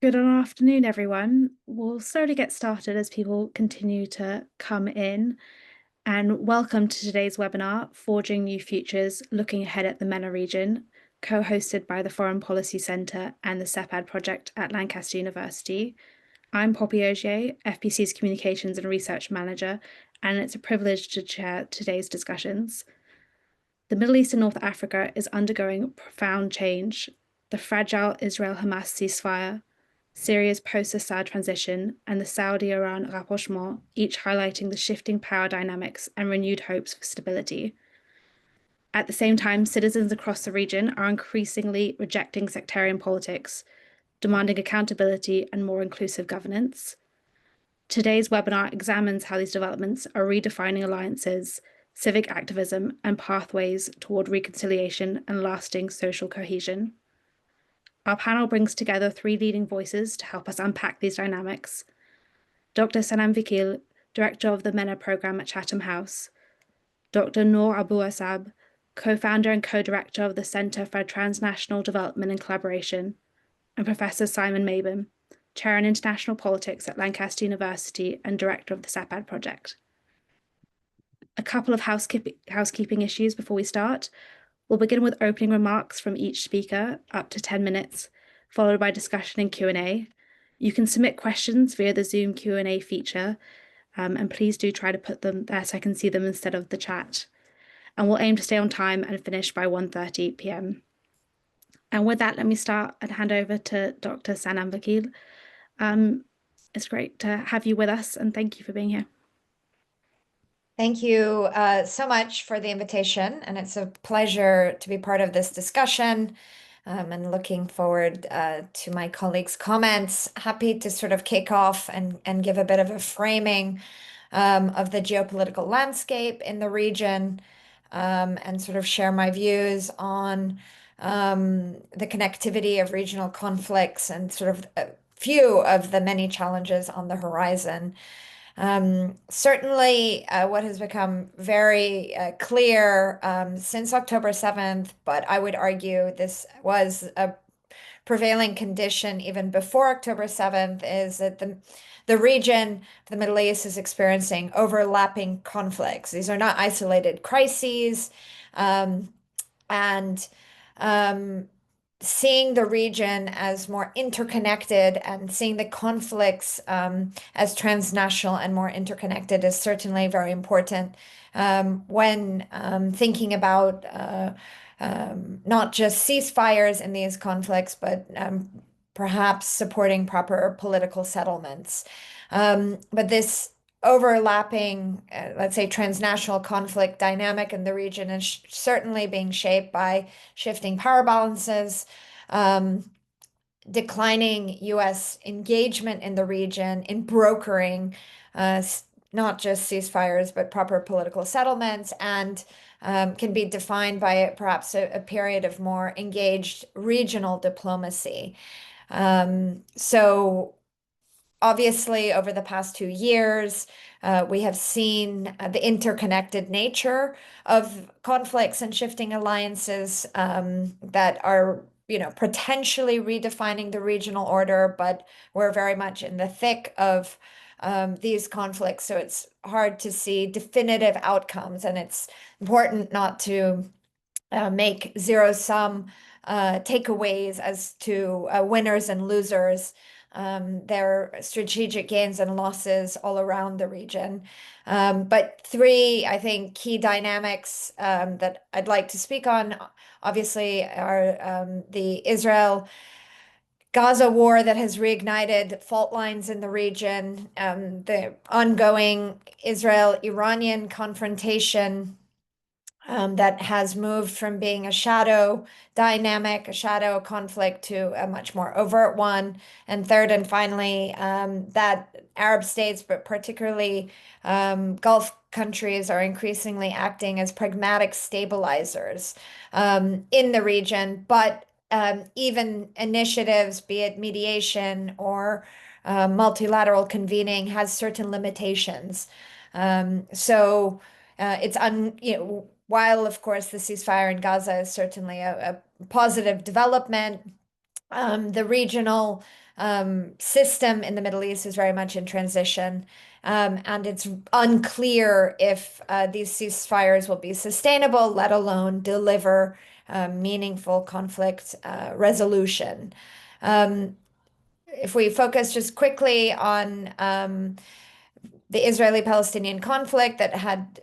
Good afternoon, everyone. We'll slowly get started as people continue to come in. And welcome to today's webinar, Forging New Futures, Looking Ahead at the MENA region, co-hosted by the Foreign Policy Centre and the SEPAD project at Lancaster University. I'm Poppy Ogier, FPC's Communications and Research Manager, and it's a privilege to chair today's discussions. The Middle East and North Africa is undergoing profound change. The fragile Israel-Hamas ceasefire, Syria's post-Assad transition, and the Saudi-Iran rapprochement, each highlighting the shifting power dynamics and renewed hopes for stability. At the same time, citizens across the region are increasingly rejecting sectarian politics, demanding accountability and more inclusive governance. Today's webinar examines how these developments are redefining alliances, civic activism, and pathways toward reconciliation and lasting social cohesion. Our panel brings together three leading voices to help us unpack these dynamics. Dr. Sanam Vakil, Director of the MENA Programme at Chatham House, Dr. Noor Abu Asab, Co-founder and Co-Director of the Centre for Transnational Development and Collaboration, and Professor Simon Mabin, Chair in International Politics at Lancaster University and Director of the SEPAD project. A couple of housekeeping issues before we start. We'll begin with opening remarks from each speaker, up to 10 minutes, followed by discussion and Q&A. You can submit questions via the Zoom Q&A feature, and please do try to put them there so I can see them instead of the chat. And we'll aim to stay on time and finish by 1:30 p.m. And with that, let me start and hand over to Dr. Sanam Vakil. It's great to have you with us, and thank you for being here. Thank you so much for the invitation, and it's a pleasure to be part of this discussion, and looking forward to my colleagues' comments. Happy to sort of kick off and give a bit of a framing of the geopolitical landscape in the region, and sort of share my views on the connectivity of regional conflicts and sort of a few of the many challenges on the horizon. Certainly, what has become very clear since October 7th, but I would argue this was a prevailing condition even before October 7th, is that the region, the Middle East, is experiencing overlapping conflicts. These are not isolated crises, and seeing the region as more interconnected and seeing the conflicts as transnational and more interconnected is certainly very important when thinking about not just ceasefires in these conflicts, but perhaps supporting proper political settlements. But this overlapping, let's say, transnational conflict dynamic in the region is certainly being shaped by shifting power balances, declining US engagement in the region in brokering not just ceasefires, but proper political settlements, and can be defined by perhaps a period of more engaged regional diplomacy. So obviously, over the past 2 years, we have seen the interconnected nature of conflicts and shifting alliances that are, potentially redefining the regional order, but we're very much in the thick of these conflicts, so it's hard to see definitive outcomes, and it's important not to make zero-sum takeaways as to winners and losers. There are strategic gains and losses all around the region. But three, I think, key dynamics that I'd like to speak on, obviously, are the Israel-Gaza war that has reignited fault lines in the region, the ongoing Israel-Iranian confrontation that has moved from being a shadow dynamic, a shadow conflict, to a much more overt one. And third and finally, that Arab states, but particularly Gulf countries, are increasingly acting as pragmatic stabilizers in the region. But even initiatives, be it mediation or multilateral convening, has certain limitations. So it's while, of course, the ceasefire in Gaza is certainly a positive development, The regional system in the Middle East is very much in transition, and it's unclear if these ceasefires will be sustainable, let alone deliver meaningful conflict resolution. Um, if we focus just quickly on the Israeli-Palestinian conflict that had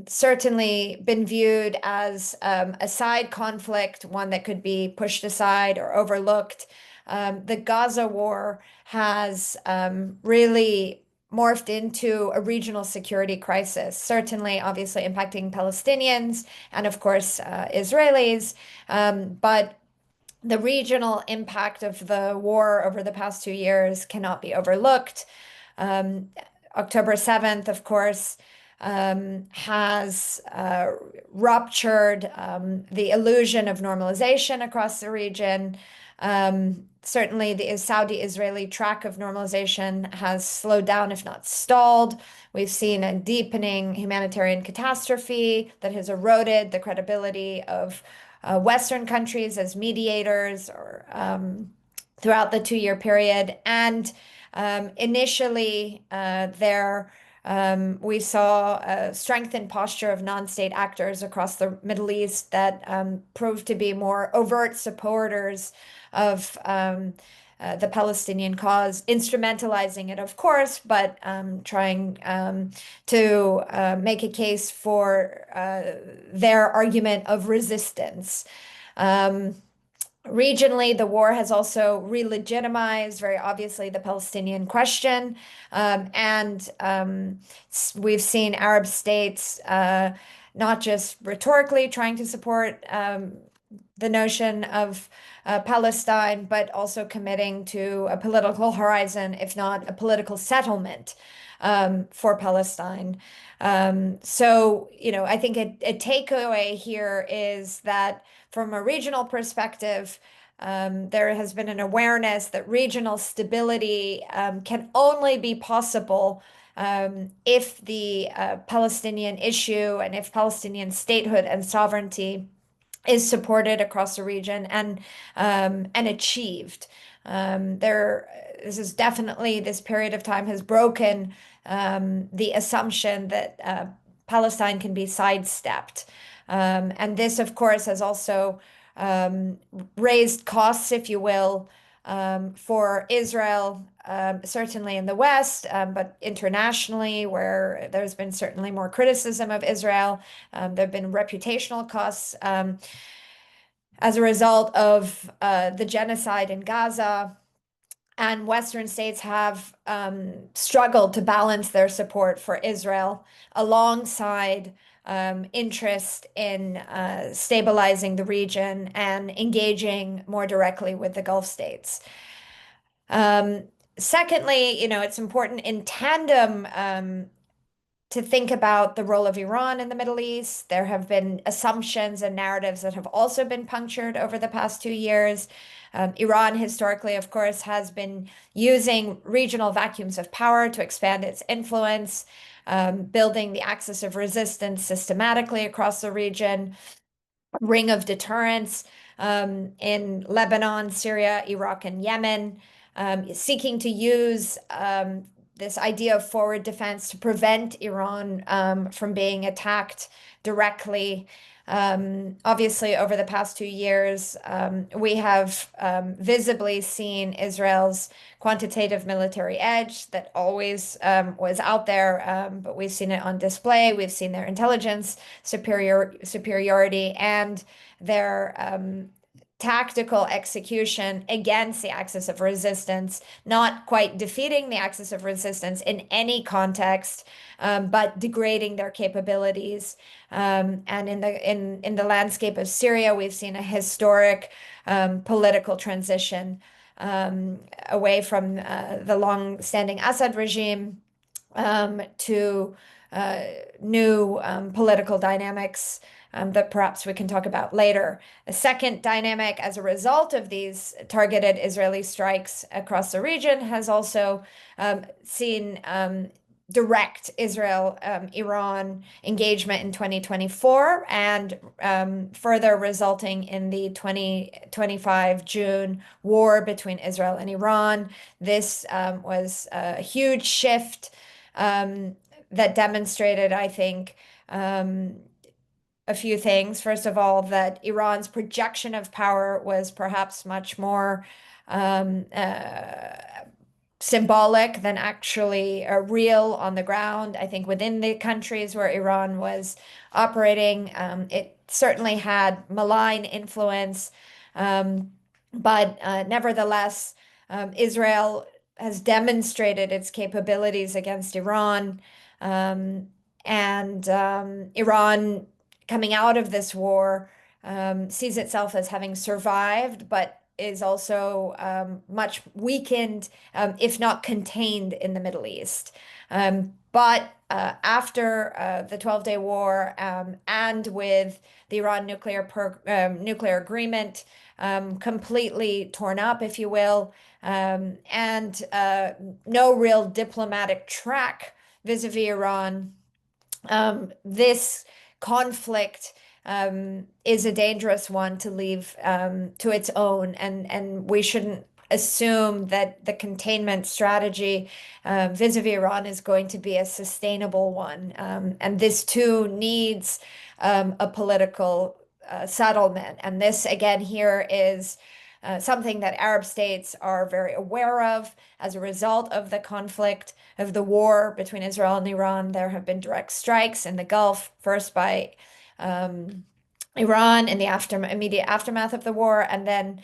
certainly been viewed as a side conflict, one that could be pushed aside or overlooked. The Gaza war has really morphed into a regional security crisis, certainly, obviously, impacting Palestinians and, of course, Israelis. But the regional impact of the war over the past 2 years cannot be overlooked. Um, October 7th, of course, has ruptured the illusion of normalization across the region. Certainly, the Saudi-Israeli track of normalization has slowed down, if not stalled. We've seen a deepening humanitarian catastrophe that has eroded the credibility of Western countries as mediators or throughout the 2 year period. And initially, we saw a strengthened posture of non-state actors across the Middle East that proved to be more overt supporters of the Palestinian cause, instrumentalizing it, of course, but trying to make a case for their argument of resistance. Um, Regionally, the war has also re-legitimized, very obviously, the Palestinian question. And we've seen Arab states not just rhetorically trying to support the notion of Palestine, but also committing to a political horizon, if not a political settlement for Palestine. I think a takeaway here is that from a regional perspective, there has been an awareness that regional stability can only be possible if the Palestinian issue and if Palestinian statehood and sovereignty is supported across the region and achieved. This is definitely this period of time has broken the assumption that Palestine can be sidestepped. And this, of course, has also raised costs, if you will, for Israel, certainly in the West, but internationally, where there's been certainly more criticism of Israel. There have been reputational costs as a result of the genocide in Gaza. And Western states have struggled to balance their support for Israel alongside interest in stabilizing the region and engaging more directly with the Gulf states. Um, Secondly, it's important in tandem to think about the role of Iran in the Middle East. There have been assumptions and narratives that have also been punctured over the past 2 years. Iran, historically, of course, has been using regional vacuums of power to expand its influence, building the axis of resistance systematically across the region, ring of deterrence in Lebanon, Syria, Iraq, and Yemen, seeking to use this idea of forward defense to prevent Iran from being attacked directly. Obviously, over the past 2 years, we have visibly seen Israel's quantitative military edge that always was out there, but we've seen it on display. We've seen their intelligence superiority and their tactical execution against the axis of resistance, not quite defeating the axis of resistance in any context, but degrading their capabilities. And in the landscape of Syria, we've seen a historic political transition away from the long-standing Assad regime to new political dynamics that perhaps we can talk about later. A second dynamic as a result of these targeted Israeli strikes across the region has also seen direct Israel Iran engagement in 2024 and further resulting in the 2025 June war between Israel and Iran. This was a huge shift that demonstrated, I think, a few things. First of all, that Iran's projection of power was perhaps much more um, uh, symbolic than actually real on the ground. I think within the countries where Iran was operating, it certainly had malign influence. Um, but nevertheless, Israel has demonstrated its capabilities against Iran. Um, and Iran, coming out of this war, sees itself as having survived, but is also much weakened, if not contained, in the Middle East. But after the 12-day war and with the Iran nuclear agreement completely torn up, if you will, and no real diplomatic track vis-a-vis Iran, this conflict is a dangerous one to leave to its own, and we shouldn't assume that the containment strategy vis-a-vis Iran is going to be a sustainable one. And this too needs a political settlement. And this, again, here is something that Arab states are very aware of as a result of the conflict, of the war between Israel and Iran. There have been direct strikes in the Gulf, first by Iran in the immediate aftermath of the war, and then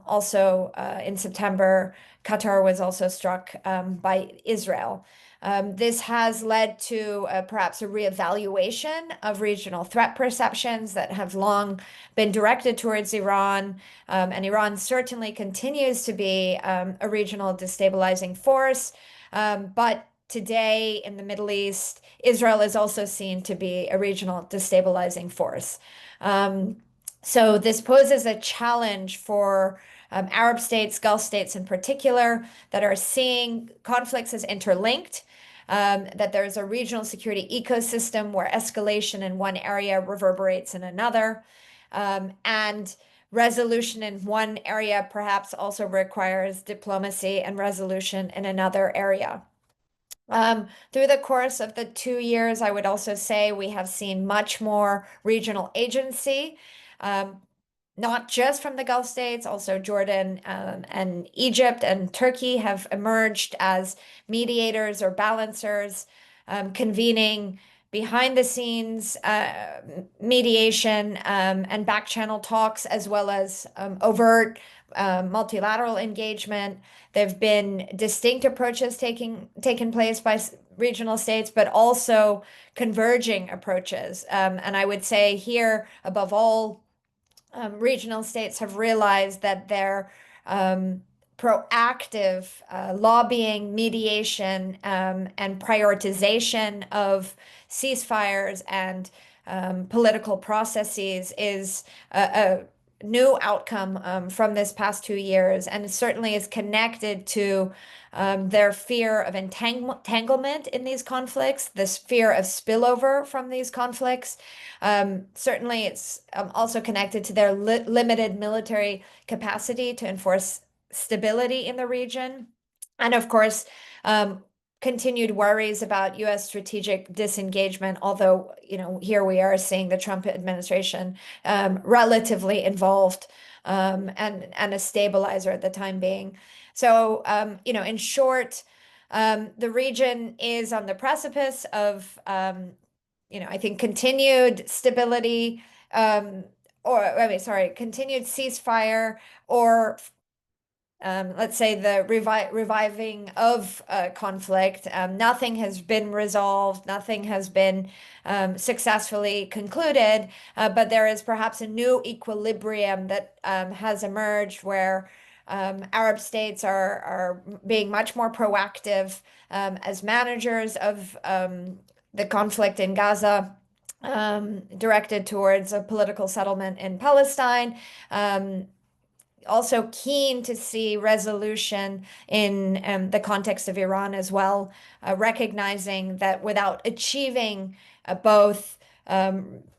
also in September, Qatar was also struck by Israel. This has led to perhaps a reevaluation of regional threat perceptions that have long been directed towards Iran. And Iran certainly continues to be a regional destabilizing force. But today in the Middle East, Israel is also seen to be a regional destabilizing force. Um, so this poses a challenge for Arab states, Gulf states in particular, that are seeing conflicts as interlinked, that there's a regional security ecosystem where escalation in one area reverberates in another. And resolution in one area perhaps also requires diplomacy and resolution in another area. Through the course of the 2 years, I would also say we have seen much more regional agency, um, not just from the Gulf states, also Jordan and Egypt and Turkey have emerged as mediators or balancers, convening behind the scenes mediation and back channel talks, as well as overt multilateral engagement. There have been distinct approaches taken place by regional states, but also converging approaches. And I would say here, above all, regional states have realized that their proactive lobbying, mediation, and prioritization of ceasefires and political processes is a new outcome from this past 2 years, and it certainly is connected to their fear of entanglement in these conflicts, this fear of spillover from these conflicts. Certainly, it's also connected to their limited military capacity to enforce stability in the region. And of course, continued worries about US strategic disengagement, although, here we are seeing the Trump administration relatively involved and a stabilizer at the time being. So, in short, the region is on the precipice of, I think, continued stability, continued ceasefire, or let's say the reviving of conflict. Nothing has been resolved, nothing has been successfully concluded, but there is perhaps a new equilibrium that has emerged where Arab states are being much more proactive as managers of the conflict in Gaza. Directed towards a political settlement in Palestine, also keen to see resolution in the context of Iran as well, recognizing that without achieving both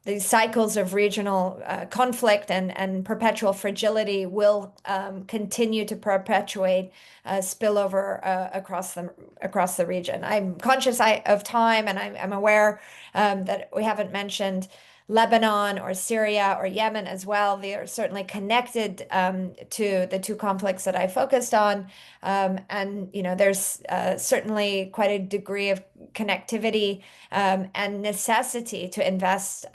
these cycles of regional conflict and perpetual fragility will continue to perpetuate spillover across the region. I'm conscious of time, and I'm aware that we haven't mentioned Lebanon or Syria or Yemen as well. They are certainly connected to the two conflicts that I focused on. And, there's certainly quite a degree of connectivity and necessity to invest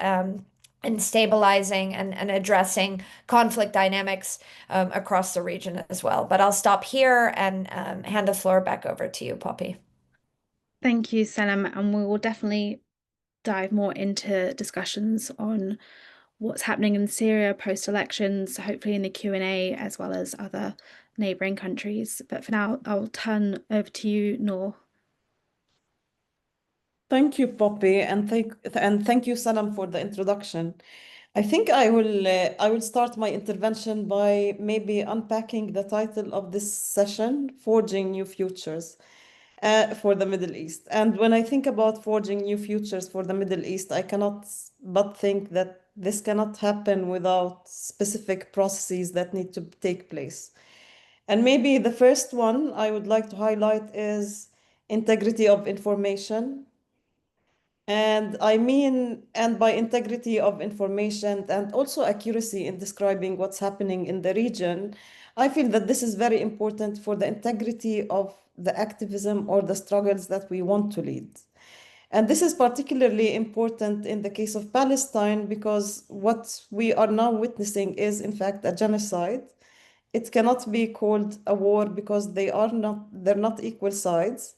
in stabilizing and addressing conflict dynamics across the region as well. But I'll stop here and hand the floor back over to you, Poppy. Thank you, Sanam, and we will definitely dive more into discussions on what's happening in Syria post-elections, hopefully in the Q&A, as well as other neighbouring countries. But for now, I'll turn over to you, Noor. Thank you, Poppy, and thank you, Sanam, for the introduction. I think I will start my intervention by maybe unpacking the title of this session, Forging New Futures for the Middle East. And when I think about forging new futures for the Middle East, I cannot but think that this cannot happen without specific processes that need to take place. And maybe the first one I would like to highlight is integrity of information. And by integrity of information and also accuracy in describing what's happening in the region, I feel that this is very important for the integrity of the activism or the struggles that we want to lead. And this is particularly important in the case of Palestine because what we are now witnessing is, in fact, a genocide. It cannot be called a war because they're not equal sides.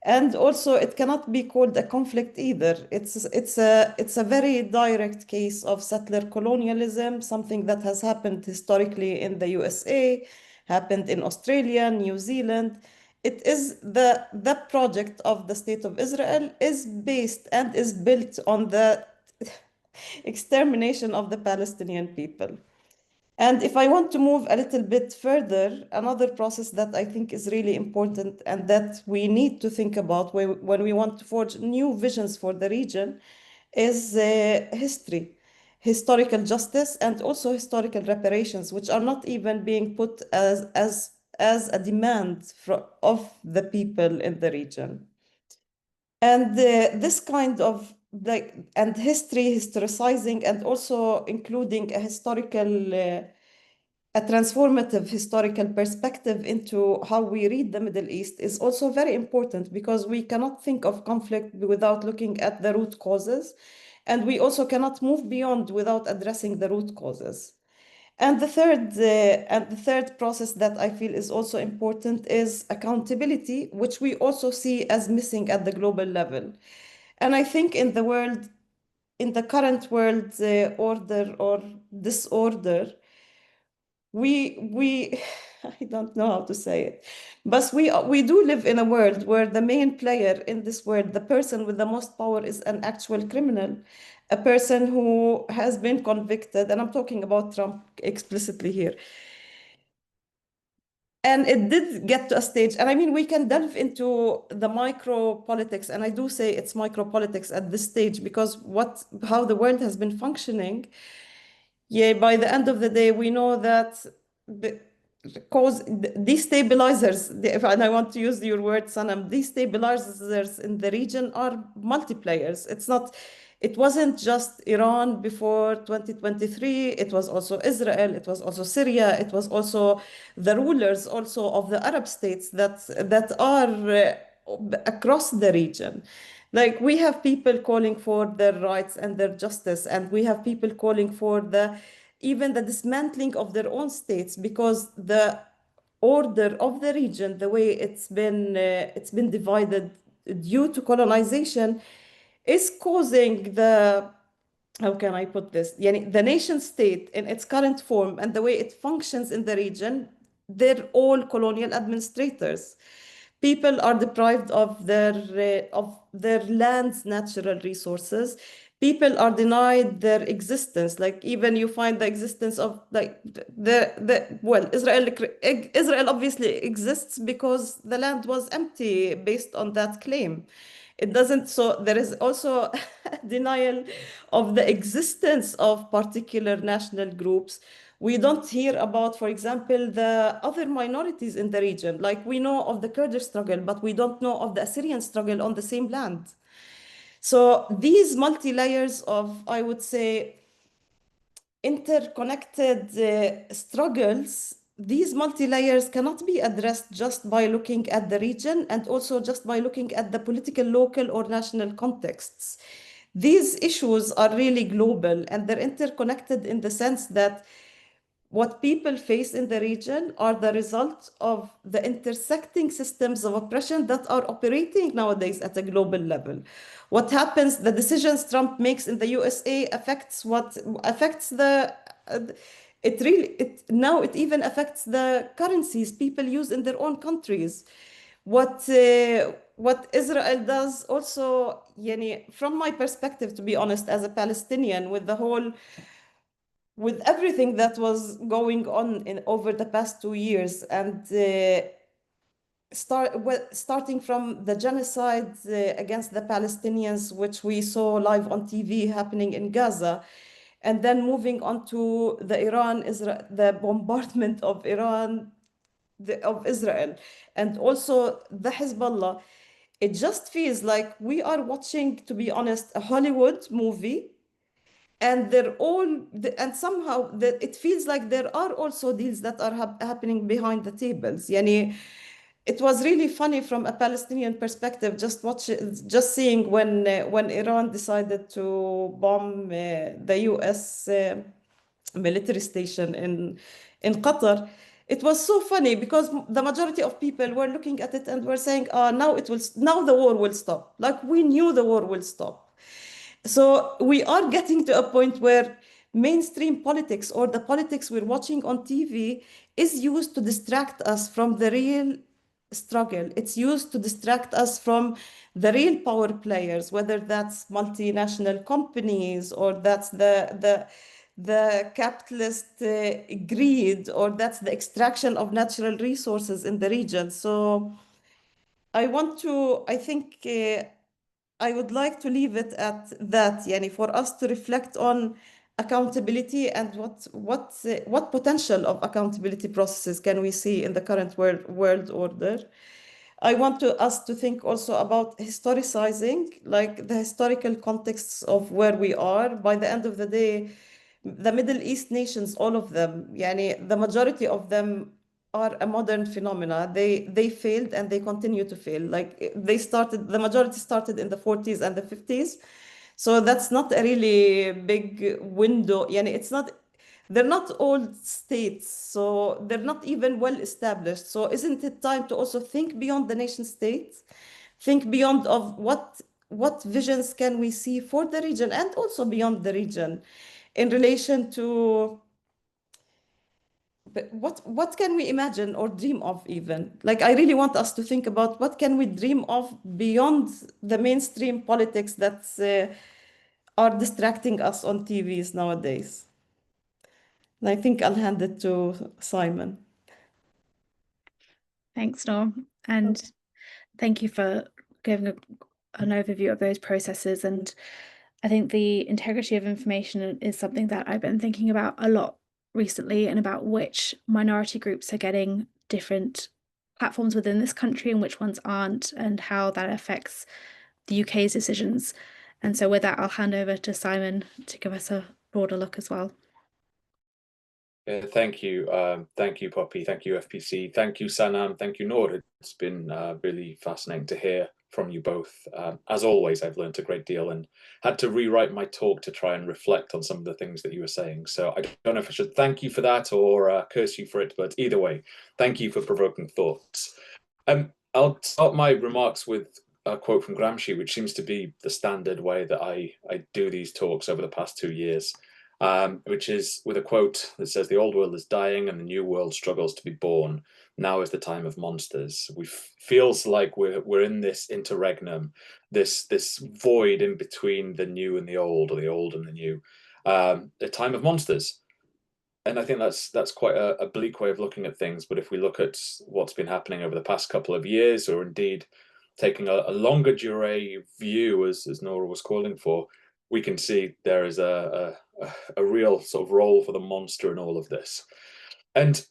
And also, it cannot be called a conflict either. It's a very direct case of settler colonialism, something that has happened historically in the USA, happened in Australia, New Zealand. It is the project of the State of Israel is based and is built on the extermination of the Palestinian people. And if I want to move a little bit further, another process that I think is really important and that we need to think about when we want to forge new visions for the region is history, historical justice, and also historical reparations, which are not even being put as a demand of the people in the region. And this kind of and history, historicizing, and also including a transformative historical perspective into how we read the Middle East is also very important because we cannot think of conflict without looking at the root causes. And we also cannot move beyond without addressing the root causes. And the third process that I feel is also important is accountability, which we also see as missing at the global level. And I think in the current world order or disorder, we I don't know how to say it, but we do live in a world where the main player in this world, the person with the most power, is an actual criminal, a person who has been convicted, and I'm talking about Trump explicitly here. And it did get to a stage, and I mean, we can delve into the micro politics, and I do say it's micro politics at this stage because how the world has been functioning. Yeah, by the end of the day, we know that the cause destabilizers, and I want to use your word, Sanam, destabilizers in the region are multiplayers. It wasn't just Iran before 2023, it was also Israel, it was also Syria, it was also the rulers also of the Arab states that are across the region. Like we have people calling for their rights and their justice, and we have people calling for even the dismantling of their own states because the order of the region, the way it's been divided due to colonization, is causing how can I put this? The nation state in its current form and the way it functions in the region, they're all colonial administrators. People are deprived of their land's natural resources. people are denied their existence. Like even you find the existence of like well, Israel obviously exists because the land was empty based on that claim. It doesn't, so there is also denial of the existence of particular national groups. We don't hear about, for example, the other minorities in the region. Like we know of the Kurdish struggle, but we don't know of the Assyrian struggle on the same land. So these multi-layers of, I would say, interconnected struggles, these multi-layers cannot be addressed just by looking at the region and also just by looking at the political, local, or national contexts. These issues are really global and they're interconnected in the sense that what people face in the region are the result of the intersecting systems of oppression that are operating nowadays at a global level. What happens, the decisions Trump makes in the USA affects what affects it really, now it even affects the currencies people use in their own countries. What Israel does also, yani, from my perspective, to be honest, as a Palestinian, with everything that was going on in over the past 2 years, and starting from the genocide against the Palestinians, which we saw live on TV happening in Gaza, and then moving on to the bombardment of of Israel, and also the Hezbollah. It just feels like we are watching, to be honest, a Hollywood movie, and and somehow that it feels like there are also deals that are happening behind the tables. Yani, it was really funny from a Palestinian perspective, just seeing when Iran decided to bomb the US military station in Qatar. It was so funny because the majority of people were looking at it and were saying, now the war will stop. Like we knew the war will stop. So we are getting to a point where mainstream politics, or the politics we're watching on TV, is used to distract us from the real struggle. It's used to distract us from the real power players, whether that's multinational companies, or that's the capitalist greed, or that's the extraction of natural resources in the region. So I think I would like to leave it at that, yani, for us to reflect on accountability and what potential of accountability processes can we see in the current world order. I want us to think also about historicizing, like the historical contexts of where we are. By the end of the day, the Middle East nations, all of them, yani, the majority of them are a modern phenomena. They failed and they continue to fail. Like the majority started in the 40s and the 50s. So that's not a really big window. Yani, they're not old states, so they're not even well established. So isn't it time to also think beyond the nation state? Think beyond of what visions can we see for the region and also beyond the region in relation to what can we imagine or dream of even? Like I really want us to think about what can we dream of beyond the mainstream politics that are distracting us on TVs nowadays. And I think I'll hand it to Simon. Thanks, Noor. And thank you for giving an overview of those processes. And I think the integrity of information is something that I've been thinking about a lot recently, and about which minority groups are getting different platforms within this country and which ones aren't, and how that affects the UK's decisions. And so with that, I'll hand over to Simon to give us a broader look as well. Thank you. Thank you, Poppy. Thank you, FPC. Thank you, Sanam. Thank you, Noor. It's been really fascinating to hear from you both. As always, I've learned a great deal and had to rewrite my talk to try and reflect on some of the things that you were saying. So I don't know if I should thank you for that or curse you for it, but either way, thank you for provoking thoughts. I'll start my remarks with a quote from Gramsci, which seems to be the standard way that I do these talks over the past 2 years. which is with a quote that says, "The old world is dying and the new world struggles to be born. Now is the time of monsters." Feels like we're in this interregnum, this void in between the new and the old, or the old and the new, a time of monsters. And I think that's quite a bleak way of looking at things. But if we look at what's been happening over the past couple of years, or indeed taking a longer durée view, as Nora was calling for, we can see there is a real sort of role for the monster in all of this. And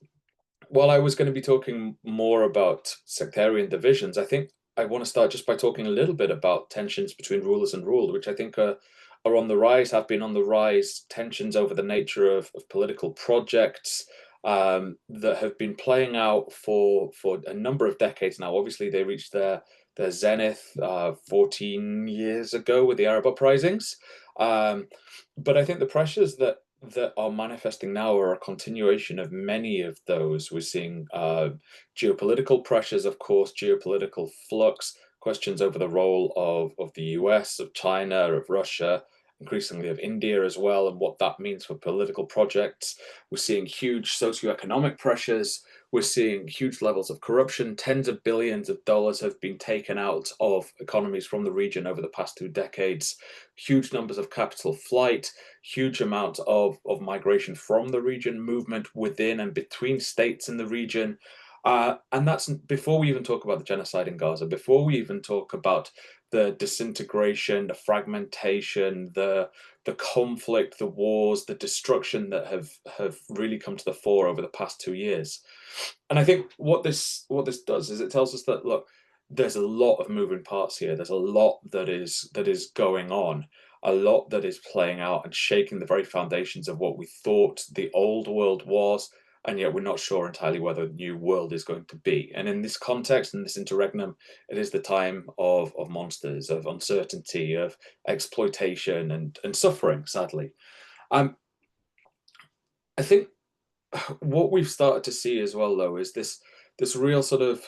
while I was going to be talking more about sectarian divisions, I think I want to start just by talking a little bit about tensions between rulers and ruled, which I think are on the rise, have been on the rise, tensions over the nature of political projects that have been playing out for a number of decades now. Obviously, they reached their zenith 14 years ago with the Arab uprisings. But I think the pressures that are manifesting now are a continuation of many of those. We're seeing geopolitical pressures, of course, geopolitical flux, questions over the role of the US, of China, of Russia, increasingly of India as well, and what that means for political projects. We're seeing huge socioeconomic pressures. We're seeing huge levels of corruption. Tens of billions of dollars have been taken out of economies from the region over the past 2 decades. Huge numbers of capital flight, huge amount of migration from the region, movement within and between states in the region. And that's before we even talk about the genocide in Gaza, before we even talk about the disintegration, the fragmentation, the conflict, the wars, the destruction that have really come to the fore over the past 2 years. And I think what this does is it tells us that, look, there's a lot of moving parts here. There's a lot that is going on, a lot that is playing out and shaking the very foundations of what we thought the old world was, and yet we're not sure entirely whether the new world is going to be. And in this context, in this interregnum, it is the time of monsters, of uncertainty, of exploitation and suffering, sadly. I think what we've started to see as well, though, is this real sort of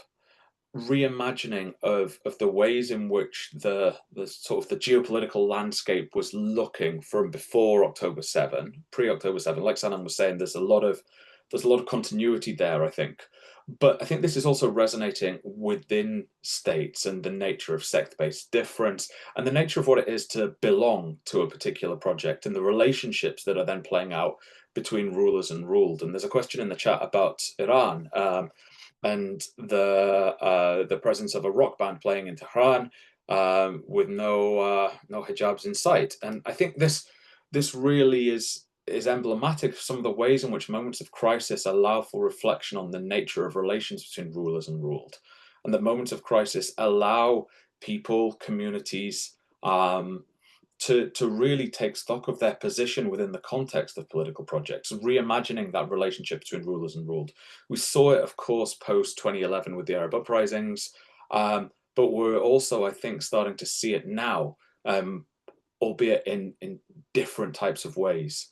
reimagining of the ways in which the sort of the geopolitical landscape was looking from before October 7, pre-October 7. Like Sanam was saying, there's a lot of continuity there, I think. But I think this is also resonating within states and the nature of sect-based difference and the nature of what it is to belong to a particular project and the relationships that are then playing out between rulers and ruled. And there's a question in the chat about Iran and the presence of a rock band playing in Tehran with no hijabs in sight. And I think this really is emblematic of some of the ways in which moments of crisis allow for reflection on the nature of relations between rulers and ruled, and that moments of crisis allow people, communities, to really take stock of their position within the context of political projects, reimagining that relationship between rulers and ruled. We saw it, of course, post 2011 with the Arab uprisings, but we're also, I think, starting to see it now, albeit in different types of ways.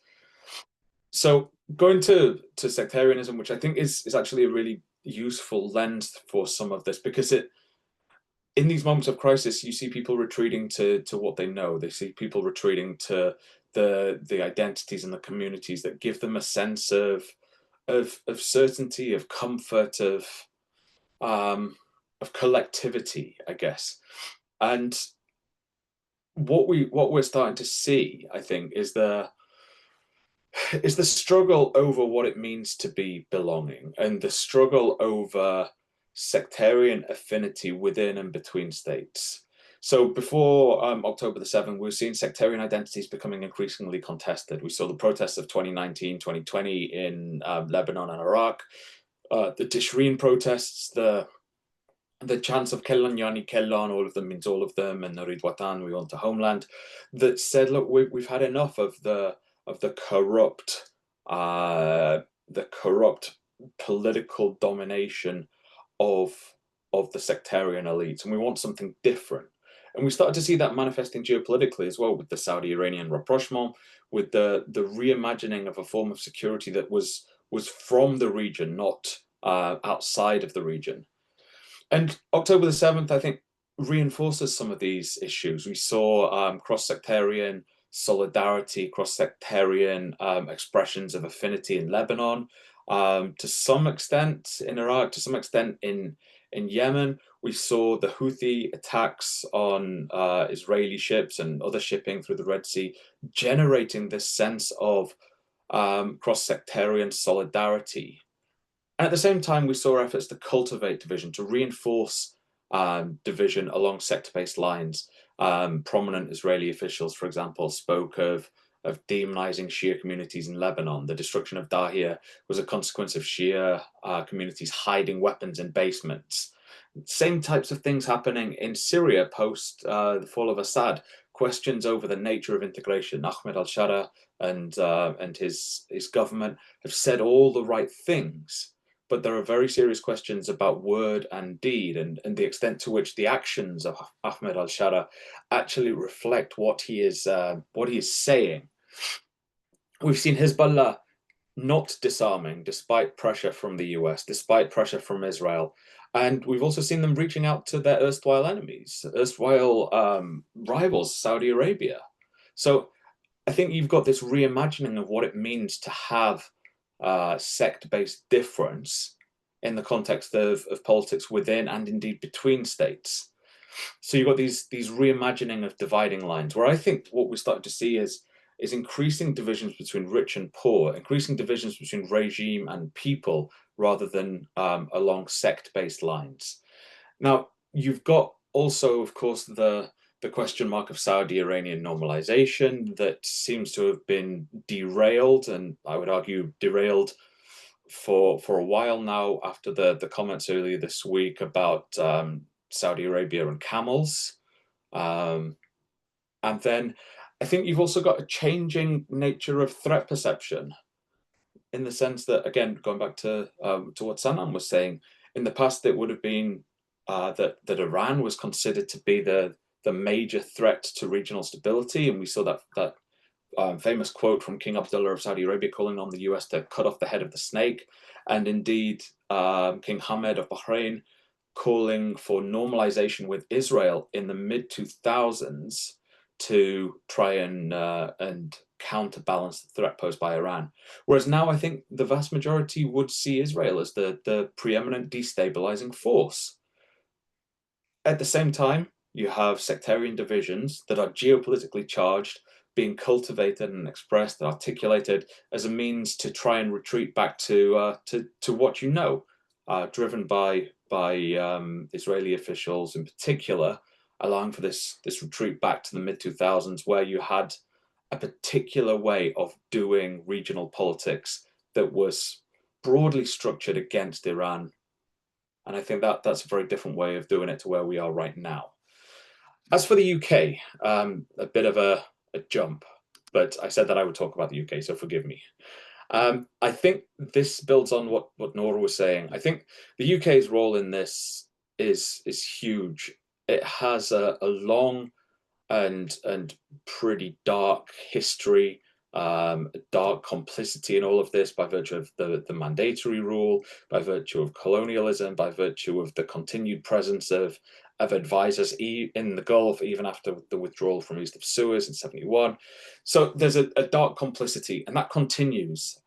So going to sectarianism, which I think is actually a really useful lens for some of this, because in these moments of crisis, you see people retreating to what they know. They see people retreating to the identities and the communities that give them a sense of certainty, of comfort, of collectivity, I guess. And what we're starting to see, I think, is the struggle over what it means to be belonging, and the struggle over sectarian affinity within and between states. So before October the 7th, we were seeing sectarian identities becoming increasingly contested. We saw the protests of 2019, 2020 in Lebanon and Iraq, the Tishreen protests, the chants of Kellan Yani Kellan, all of them means all of them, and Nurid Watan, we want a homeland, that said, look, we've had enough of the corrupt political domination of the sectarian elites, and we want something different. And we started to see that manifesting geopolitically as well, with the Saudi-Iranian rapprochement, with the reimagining of a form of security that was from the region, not outside of the region. And October the 7th, I think, reinforces some of these issues. We saw cross-sectarian solidarity, cross-sectarian expressions of affinity in Lebanon, to some extent in Iraq, to some extent in Yemen. We saw the Houthi attacks on Israeli ships and other shipping through the Red Sea, generating this sense of cross-sectarian solidarity. And at the same time, we saw efforts to cultivate division, to reinforce division along sector-based lines. Prominent Israeli officials, for example, spoke of demonizing Shia communities in Lebanon. The destruction of Dahia was a consequence of Shia communities hiding weapons in basements. Same types of things happening in Syria post the fall of Assad. Questions over the nature of integration. Ahmed al-Shara and his government have said all the right things, but there are very serious questions about word and deed, and the extent to which the actions of Ahmed al-Shara actually reflect what he is saying. We've seen Hezbollah not disarming despite pressure from the US, despite pressure from Israel. And we've also seen them reaching out to their erstwhile enemies, erstwhile rivals, Saudi Arabia. So I think you've got this reimagining of what it means to have sect-based difference in the context of politics within and indeed between states. So you've got these reimagining of dividing lines, where I think what we're starting to see is increasing divisions between rich and poor, increasing divisions between regime and people, rather than along sect-based lines. Now, you've got also, of course, the question mark of Saudi-Iranian normalization that seems to have been derailed, and I would argue derailed for a while now, after the comments earlier this week about Saudi Arabia and camels. And then I think you've also got a changing nature of threat perception, in the sense that, again, going back to what Sanam was saying, in the past it would have been that Iran was considered to be the major threat to regional stability, and we saw that famous quote from King Abdullah of Saudi Arabia calling on the US to cut off the head of the snake, and indeed King Hamad of Bahrain calling for normalization with Israel in the mid-2000s to try and counterbalance the threat posed by Iran. Whereas now I think the vast majority would see Israel as the preeminent destabilizing force. At the same time, you have sectarian divisions that are geopolitically charged being cultivated and expressed and articulated as a means to try and retreat back to what you know, driven by Israeli officials in particular, allowing for this retreat back to the mid-2000s, where you had a particular way of doing regional politics that was broadly structured against Iran. And I think that's a very different way of doing it to where we are right now. As for the UK, a bit of a jump, but I said that I would talk about the UK, so forgive me. I think this builds on what Nora was saying. I think the UK's role in this is huge. It has a long and pretty dark history, dark complicity in all of this, by virtue of the mandatory rule, by virtue of colonialism, by virtue of the continued presence of advisors in the Gulf, even after the withdrawal from east of Suez in '71. So there's a dark complicity, and that continues.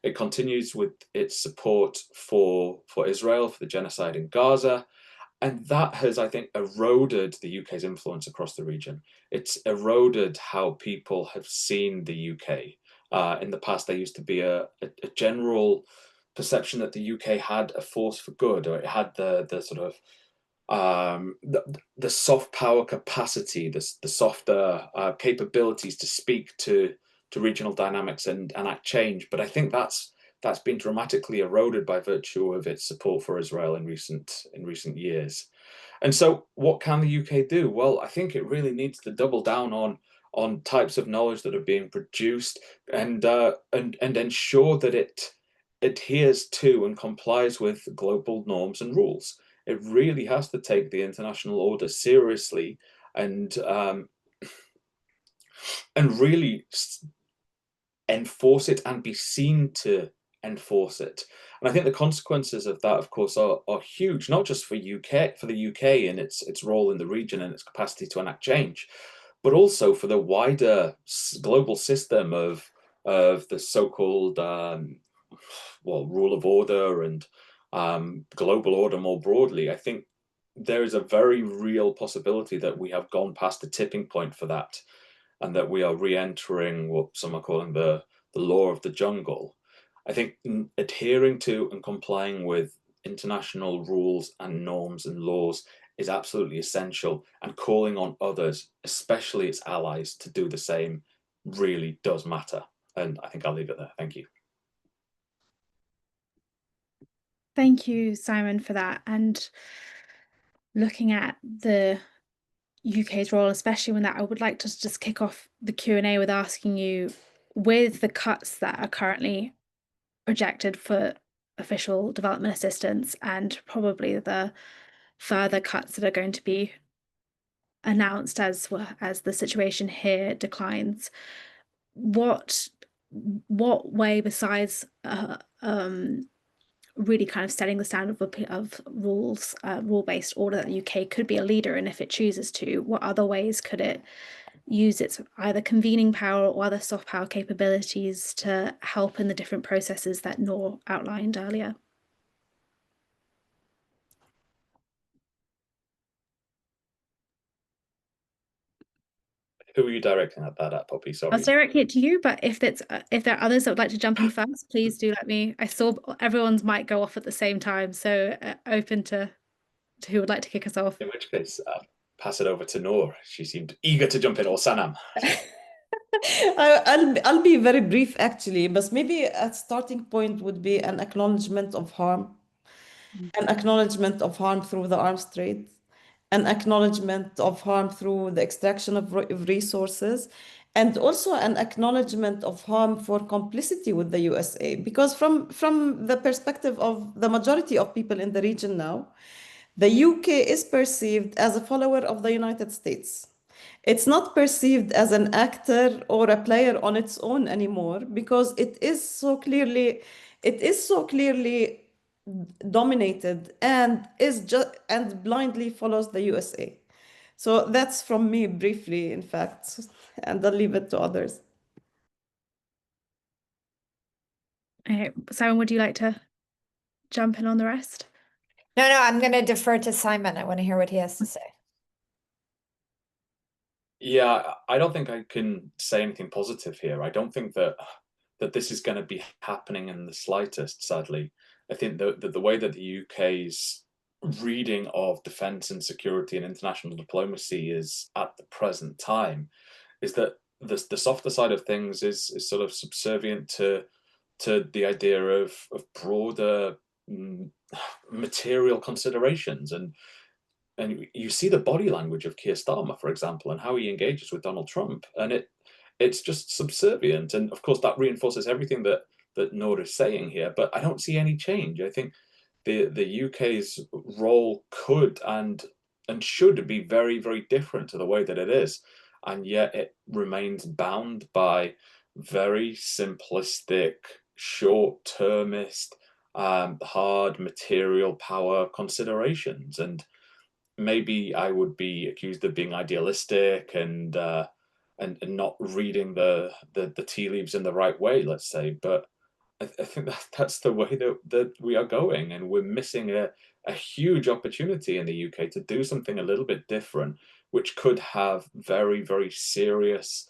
It continues with its support for Israel, for the genocide in Gaza. And that has, I think, eroded the UK's influence across the region. It's eroded how people have seen the UK. In the past, there used to be a general perception that the UK had a force for good, or it had the sort of the soft power capacity, the softer capabilities to speak to regional dynamics and enact change. But I think that's been dramatically eroded by virtue of its support for Israel in recent years. And so what can the UK do? Well, I think it really needs to double down on types of knowledge that are being produced, and ensure that it adheres to and complies with global norms and rules. It really has to take the international order seriously, and really enforce it and be seen to enforce it. And I think the consequences of that, of course, are huge, not just for the UK and its role in the region and its capacity to enact change, but also for the wider global system of the so-called rule of order and global order more broadly. I think there is a very real possibility that we have gone past the tipping point for that, and that we are re-entering what some are calling the law of the jungle. I think adhering to and complying with international rules and norms and laws is absolutely essential, and calling on others, especially its allies, to do the same really does matter. And I think I'll leave it there. Thank you. Thank you, Simon, for that. And looking at the UK's role, especially when that, I would like to just kick off the Q&A with asking you, with the cuts that are currently projected for official development assistance and probably the further cuts that are going to be announced as the situation here declines, what way besides really kind of setting the standard of rule-based order that the UK could be a leader in if it chooses to, what other ways could it use its either convening power or other soft power capabilities to help in the different processes that Noor outlined earlier? Who are you directing that at, Poppy? I Sorry. was directing it to you, but if there are others that would like to jump in first, please do let me. I saw everyone's mic go off at the same time, so open to who would like to kick us off. In which case, pass it over to Noor. She seemed eager to jump in, or Sanam. I'll be very brief actually, but maybe a starting point would be an acknowledgement of harm, an acknowledgement of harm through the arms trade, an acknowledgement of harm through the extraction of resources, and also an acknowledgement of harm for complicity with the USA. Because from the perspective of the majority of people in the region now, the UK is perceived as a follower of the United States. It's not perceived as an actor or a player on its own anymore because it is so clearly dominated and blindly follows the USA. So that's from me briefly, in fact, and I'll leave it to others. Okay, Simon, would you like to jump in on the rest? No, I'm going to defer to Simon. I want to hear what he has to say. Yeah, I don't think I can say anything positive here. I don't think that this is going to be happening in the slightest, sadly. I think that the way that the UK's reading of defense and security and international diplomacy is at the present time is that the softer side of things is sort of subservient to the idea of broader material considerations. And you see the body language of Keir Starmer, for example, and how he engages with Donald Trump, and it's just subservient. And of course, that reinforces everything that Noor is saying here. But I don't see any change. I think the UK's role could and should be very, very different to the way that it is, and yet it remains bound by very simplistic, short-termist, hard material power considerations. And maybe I would be accused of being idealistic and not reading the tea leaves in the right way, let's say. But I think that's the way that we are going, and we're missing a huge opportunity in the UK to do something a little bit different, which could have very, very serious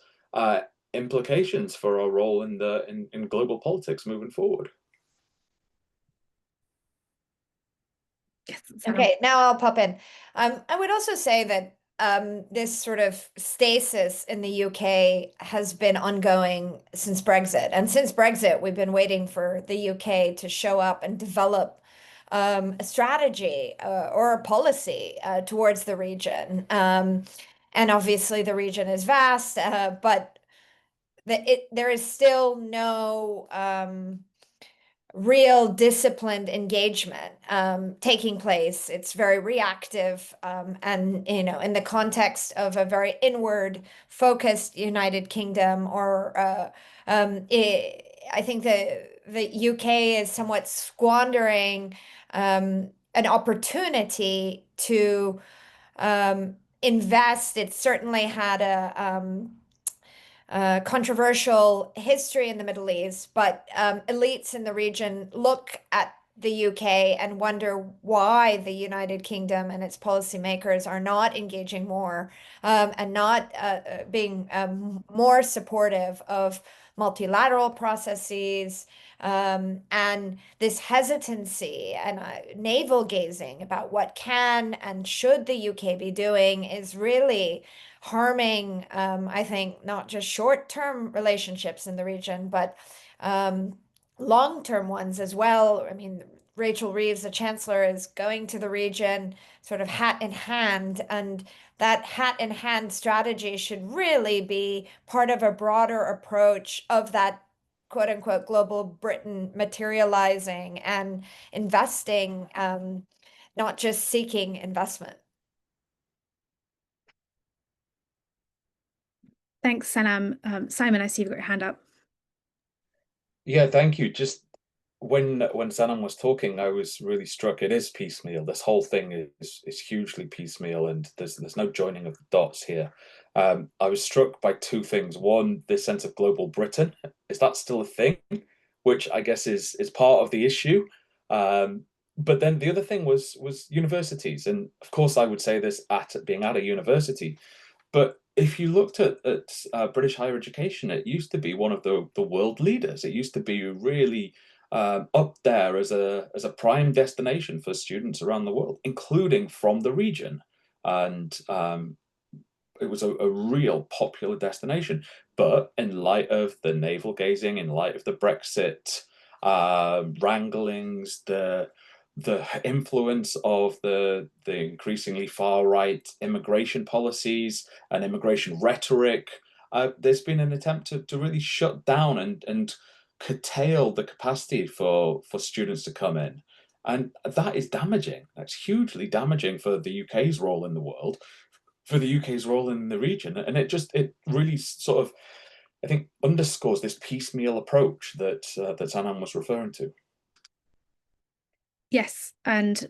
implications for our role in global politics moving forward. Yes, Okay, now I'll pop in. I would also say that this sort of stasis in the UK has been ongoing since Brexit. And since Brexit, we've been waiting for the UK to show up and develop a strategy or a policy towards the region. And obviously, the region is vast, but there is still no real disciplined engagement taking place. It's very reactive, and in the context of a very inward focused United Kingdom, or I think the UK is somewhat squandering an opportunity to invest. It certainly had a controversial history in the Middle East, but elites in the region look at the UK and wonder why the United Kingdom and its policymakers are not engaging more and not being more supportive of multilateral processes, and this hesitancy and navel gazing about what can and should the UK be doing is really harming, I think, not just short-term relationships in the region, but long-term ones as well. I mean, Rachel Reeves, the chancellor, is going to the region sort of hat in hand, and that hat in hand strategy should really be part of a broader approach of that quote unquote global Britain materializing and investing, not just seeking investment. Thanks, Sanam. Simon, I see you've got your hand up. Yeah, thank you. Just when Sanam was talking, I was really struck. It is piecemeal. This whole thing is hugely piecemeal, and there's no joining of the dots here. I was struck by two things. One, this sense of global Britain. Is that still a thing? Which I guess is part of the issue. But then the other thing was universities, and of course I would say this at being at a university. But if you looked at British higher education, it used to be one of the world leaders. It used to be really up there as a prime destination for students around the world, including from the region. And it was a real popular destination. But in light of the navel gazing, in light of the Brexit wranglings, the influence of the increasingly far right immigration policies and immigration rhetoric, there's been an attempt to really shut down and curtail the capacity for students to come in. And that is damaging. That's hugely damaging for the UK's role in the world, for the UK's role in the region. And it really sort of, I think, underscores this piecemeal approach that Sanam was referring to. Yes, and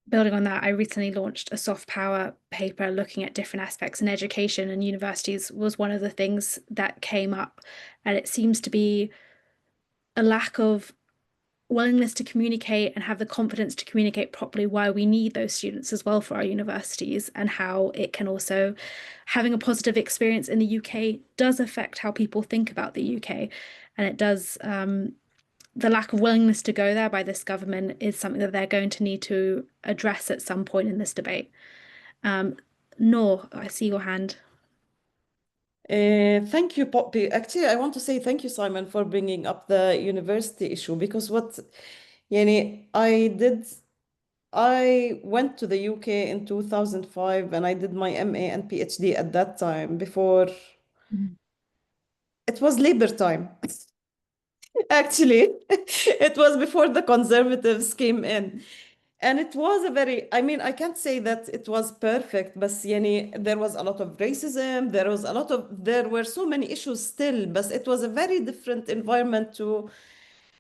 building on that, I recently launched a soft power paper looking at different aspects in education, and universities was one of the things that came up. And it seems to be a lack of willingness to communicate and have the confidence to communicate properly why we need those students as well for our universities, and how it can also, having a positive experience in the UK does affect how people think about the UK. And it does, the lack of willingness to go there by this government is something that they're going to need to address at some point in this debate. Noor, I see your hand. Thank you, Poppy. Actually, I want to say thank you, Simon, for bringing up the university issue, because I went to the UK in 2005 and I did my MA and PhD at that time before it was Labour time. Actually, it was before the Conservatives came in. And it was I mean, I can't say that it was perfect, but there was a lot of racism, there were so many issues still, but it was a very different environment to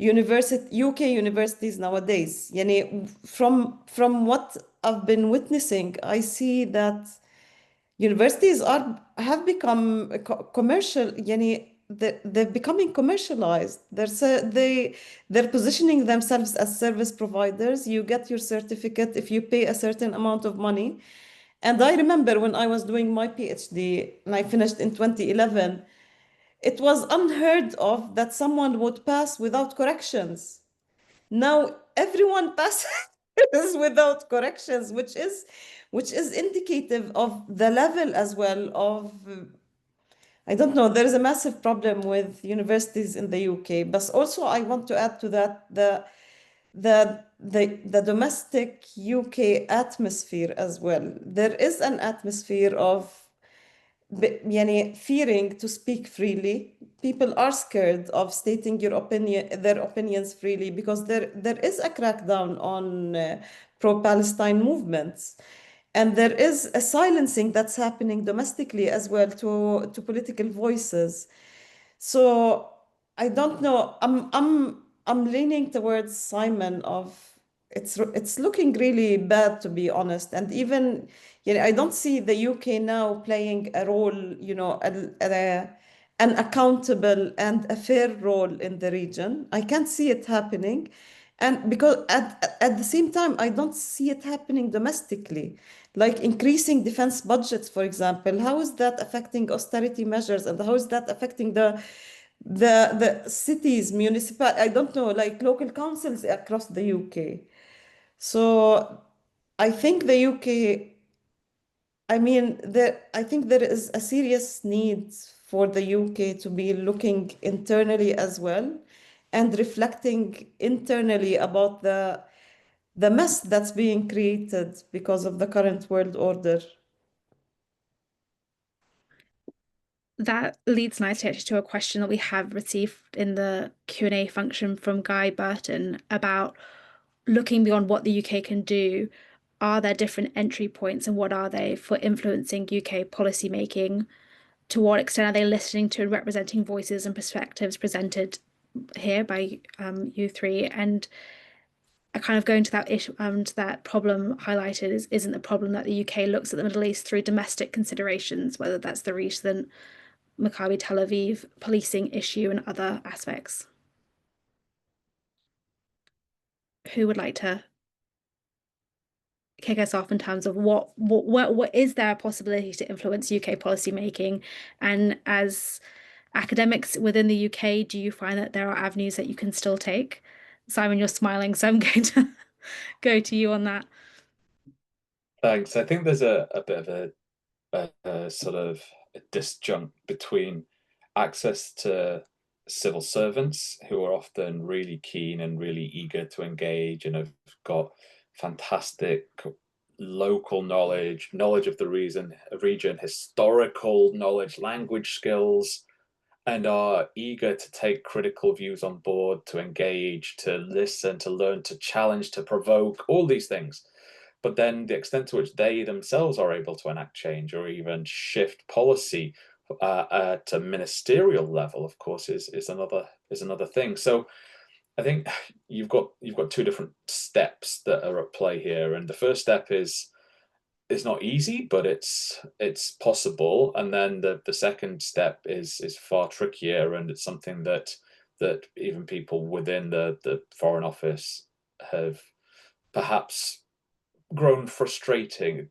UK universities nowadays. From what I've been witnessing, I see that universities have become commercial. They're becoming commercialized. They're positioning themselves as service providers. You get your certificate if you pay a certain amount of money. And I remember when I was doing my PhD and I finished in 2011, it was unheard of that someone would pass without corrections. Now everyone passes without corrections, which is indicative of the level as well of, I don't know, there is a massive problem with universities in the UK. But also I want to add to that the domestic UK atmosphere as well. There is an atmosphere of fearing to speak freely. People are scared of stating their opinions freely, because there is a crackdown on pro-Palestine movements. And there is a silencing that's happening domestically as well to political voices. So I don't know. I'm leaning towards Simon of it's looking really bad, to be honest. And even, I don't see the UK now playing a role, an accountable and a fair role in the region. I can't see it happening. And because at the same time, I don't see it happening domestically, like increasing defense budgets, for example. How is that affecting austerity measures, and how is that affecting the cities, municipal, I don't know, like local councils across the UK? So I think the UK, I think there is a serious need for the UK to be looking internally as well, and reflecting internally about the mess that's being created because of the current world order. That leads nicely actually to a question that we have received in the Q&A function from Guy Burton about looking beyond what the UK can do. Are there different entry points, and what are they for influencing UK policy making? To what extent are they listening to and representing voices and perspectives presented here by you three? And I kind of go into that issue and that problem highlighted isn't the problem that the UK looks at the Middle East through domestic considerations, whether that's the recent Maccabi Tel Aviv policing issue and other aspects. Who would like to kick us off in terms of what is there a possibility to influence UK policy making? And as academics within the UK, do you find that there are avenues that you can still take? Simon, you're smiling, so I'm going to go to you on that. Thanks. I think there's a bit of a sort of a disjunct between access to civil servants who are often really keen and really eager to engage and have got fantastic local knowledge of the region, historical knowledge, language skills, and are eager to take critical views on board, to engage, to listen, to learn, to challenge, to provoke, all these things. But then the extent to which they themselves are able to enact change or even shift policy at a ministerial level, of course, is another thing. So I think you've got two different steps that are at play here, and the first step is not easy, but it's possible. And then the second step is far trickier, and it's something that even people within the Foreign Office have perhaps grown frustrating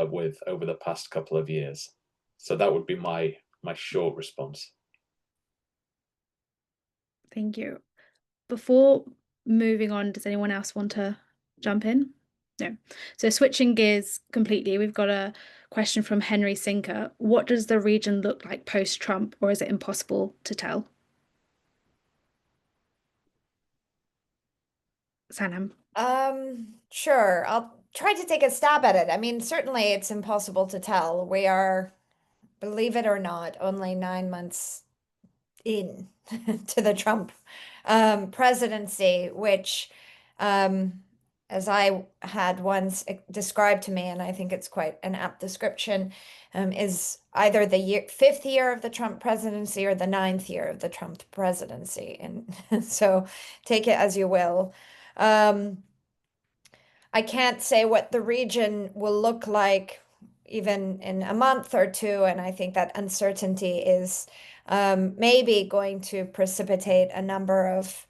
with over the past couple of years. So that would be my short response. Thank you. Before moving on, does anyone else want to jump in? No. So switching gears completely, we've got a question from Henry Sinker. What does the region look like post-Trump, or is it impossible to tell? Sanam. Sure. I'll try to take a stab at it. I mean, certainly it's impossible to tell. We are, believe it or not, only 9 months in to the Trump presidency, which, as I had once described to me, and I think it's quite an apt description, is either the fifth year of the Trump presidency or the 9th year of the Trump presidency. And so take it as you will. I can't say what the region will look like even in a month or two, and I think that uncertainty is maybe going to precipitate a number of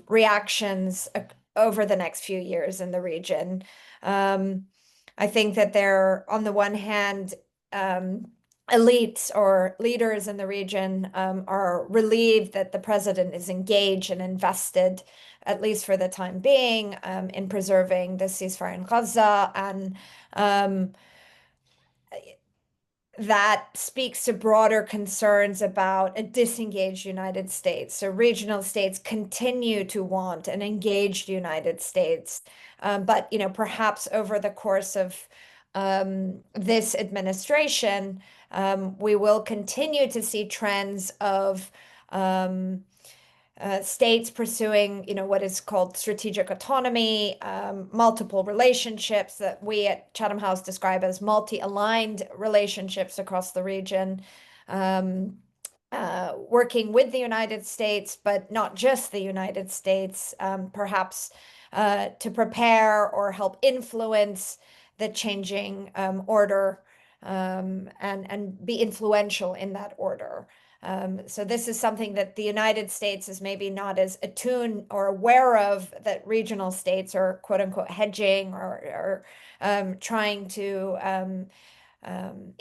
reactions over the next few years in the region. I think that there, on the one hand, elites or leaders in the region are relieved that the president is engaged and invested, at least for the time being, in preserving the ceasefire in Gaza, and that speaks to broader concerns about a disengaged United States. So regional states continue to want an engaged United States, but perhaps over the course of this administration, we will continue to see trends of states pursuing, what is called strategic autonomy, multiple relationships that we at Chatham House describe as multi-aligned relationships across the region, working with the United States, but not just the United States, perhaps to prepare or help influence the changing order and be influential in that order. So this is something that the United States is maybe not as attuned or aware of, that regional states are quote unquote hedging or trying to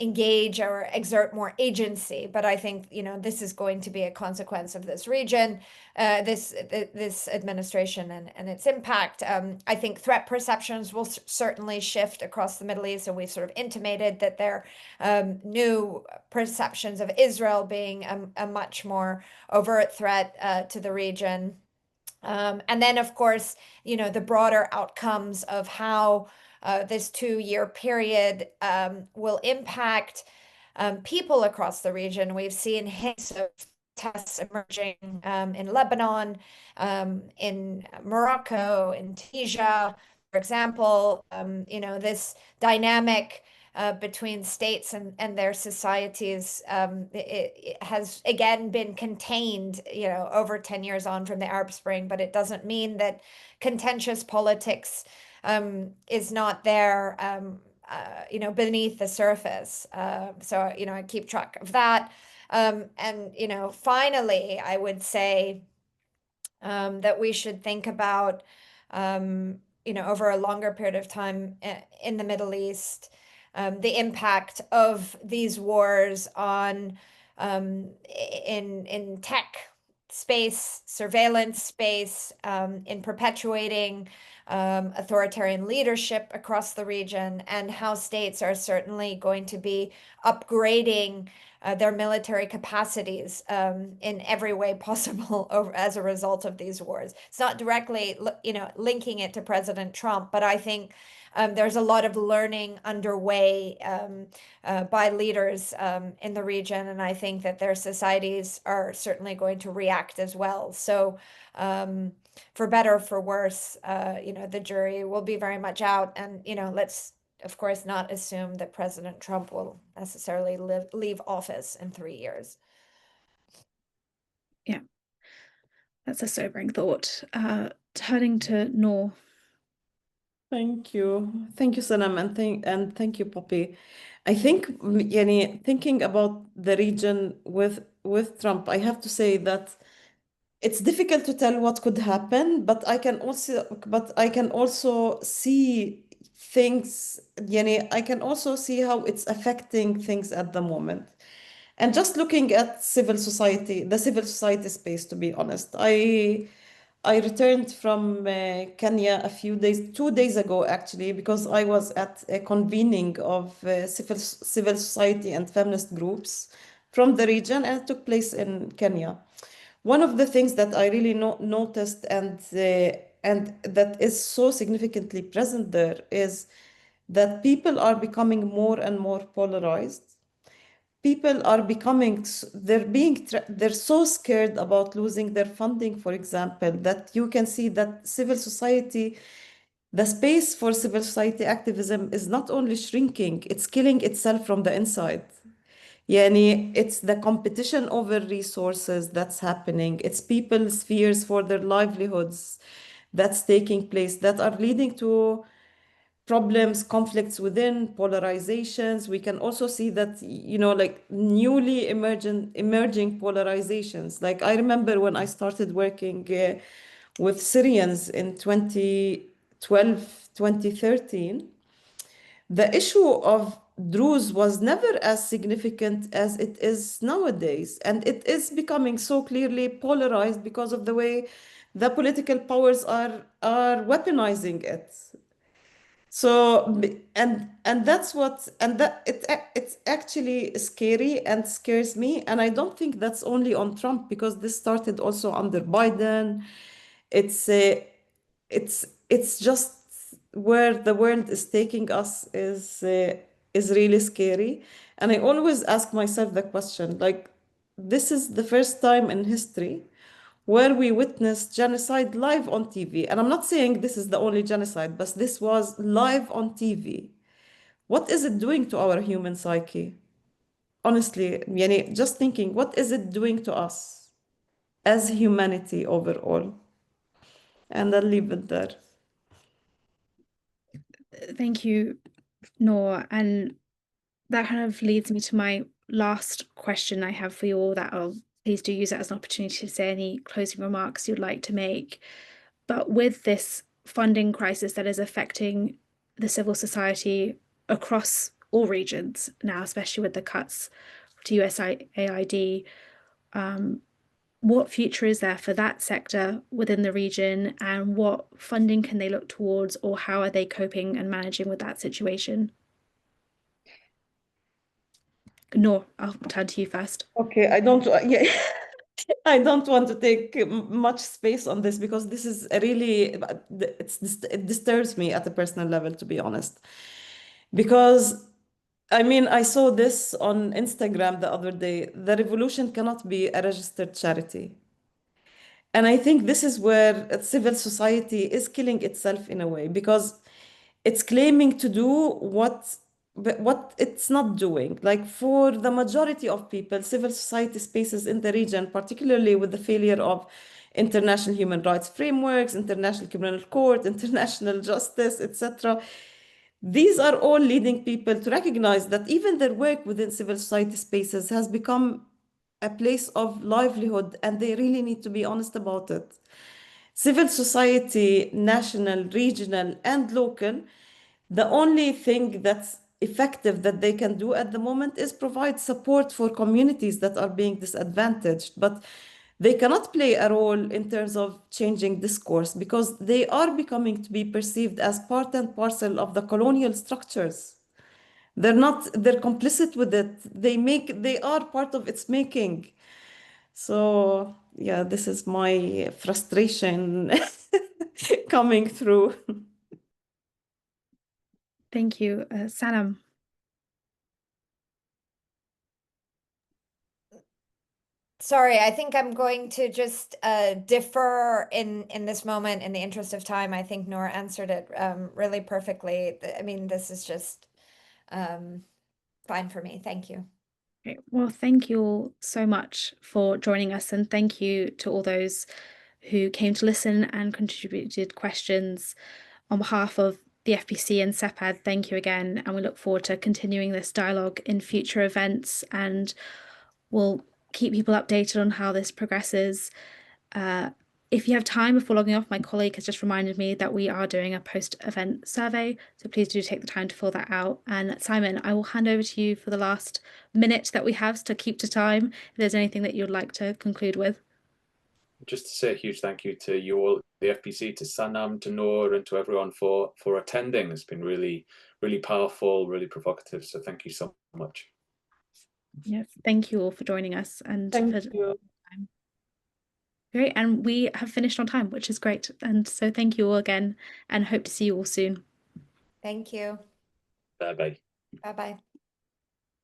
engage or exert more agency. But I think, this is going to be a consequence of this region, this administration and its impact. I think threat perceptions will certainly shift across the Middle East, and we've sort of intimated that there are new perceptions of Israel being a much more overt threat to the region. And then, of course, the broader outcomes of how this 2-year period will impact people across the region. We've seen hints of tests emerging in Lebanon, in Morocco, in Tunisia, for example. This dynamic between states and their societies, it has again been contained, over 10 years on from the Arab Spring, but it doesn't mean that contentious politics is not there, beneath the surface. So, I keep track of that. And, finally, I would say that we should think about, over a longer period of time in the Middle East, the impact of these wars on in tech space, surveillance space, in perpetuating authoritarian leadership across the region, and how states are certainly going to be upgrading their military capacities in every way possible as a result of these wars. It's not directly, linking it to President Trump, but I think there's a lot of learning underway by leaders in the region, and I think that their societies are certainly going to react as well. So, for better or for worse, the jury will be very much out, and let's of course not assume that President Trump will necessarily leave office in 3 years. Yeah, that's a sobering thought. Turning to Noor. Thank you. Thank you, Sanam, and thank you, Poppy. I think, thinking about the region with Trump, I have to say that it's difficult to tell what could happen, but I can also see things, I can also see how it's affecting things at the moment. And just looking at the civil society space, to be honest, I returned from Kenya 2 days ago, actually, because I was at a convening of civil society and feminist groups from the region, and it took place in Kenya. One of the things that I really noticed and that is so significantly present there is that people are becoming more and more polarized. People are they're so scared about losing their funding, for example, that you can see that the space for civil society activism is not only shrinking, it's killing itself from the inside. It's the competition over resources that's happening. It's people's fears for their livelihoods that's taking place that are leading to problems, conflicts within, polarizations. We can also see that, like newly emerging polarizations. Like I remember when I started working with Syrians in 2012, 2013, the issue of Druze was never as significant as it is nowadays. And it is becoming so clearly polarized because of the way the political powers are weaponizing it. So, and that's what, and that it's actually scary and scares me. And I don't think that's only on Trump, because this started also under Biden. It's it's just where the world is taking us is really scary. And I always ask myself the question, like, this is the first time in history where we witnessed genocide live on TV. And I'm not saying this is the only genocide, but this was live on TV. What is it doing to our human psyche? Honestly, just thinking, what is it doing to us as humanity overall? And I'll leave it there. Thank you, Noor. And that kind of leads me to my last question I have for you all, that I'll please do use it as an opportunity to say any closing remarks you'd like to make. But with this funding crisis that is affecting the civil society across all regions now, especially with the cuts to USAID, what future is there for that sector within the region, and what funding can they look towards, or how are they coping and managing with that situation? Noor, I'll turn to you first. Okay, yeah, I don't want to take much space on this because this is really, it disturbs me at a personal level, to be honest. Because, I mean, I saw this on Instagram the other day. The revolution cannot be a registered charity. And I think this is where civil society is killing itself in a way, because it's claiming to do what it's not doing. Like, for the majority of people, civil society spaces in the region, particularly with the failure of international human rights frameworks, international criminal court, international justice, etc., these are all leading people to recognize that even their work within civil society spaces has become a place of livelihood, and they really need to be honest about it. Civil society, national, regional, and local, the only thing that's effective that they can do at the moment is provide support for communities that are being disadvantaged. But they cannot play a role in terms of changing discourse, because they are becoming to be perceived as part and parcel of the colonial structures. They're complicit with it. They are part of its making. So yeah, this is my frustration coming through. Thank you, Sanam. Sorry, I think I'm going to just differ in this moment in the interest of time. I think Nora answered it really perfectly. I mean, this is just fine for me. Thank you. Great. Well, thank you all so much for joining us, and thank you to all those who came to listen and contributed questions on behalf of the FPC and SEPAD. Thank you again, and we look forward to continuing this dialogue in future events, and we'll keep people updated on how this progresses. If you have time before logging off, my colleague has just reminded me that we are doing a post-event survey, so please do take the time to fill that out. And Simon, I will hand over to you for the last minute that we have to keep to time, if there's anything that you'd like to conclude with. Just to say a huge thank you to you all, the FPC, to Sanam, to Noor, and to everyone for attending. It's been really, really powerful, really provocative. So thank you so much. Yes, thank you all for joining us, and Thank for you. time. Great, and we have finished on time, which is great. And so thank you all again, and hope to see you all soon. Thank you. Bye bye. Bye-bye.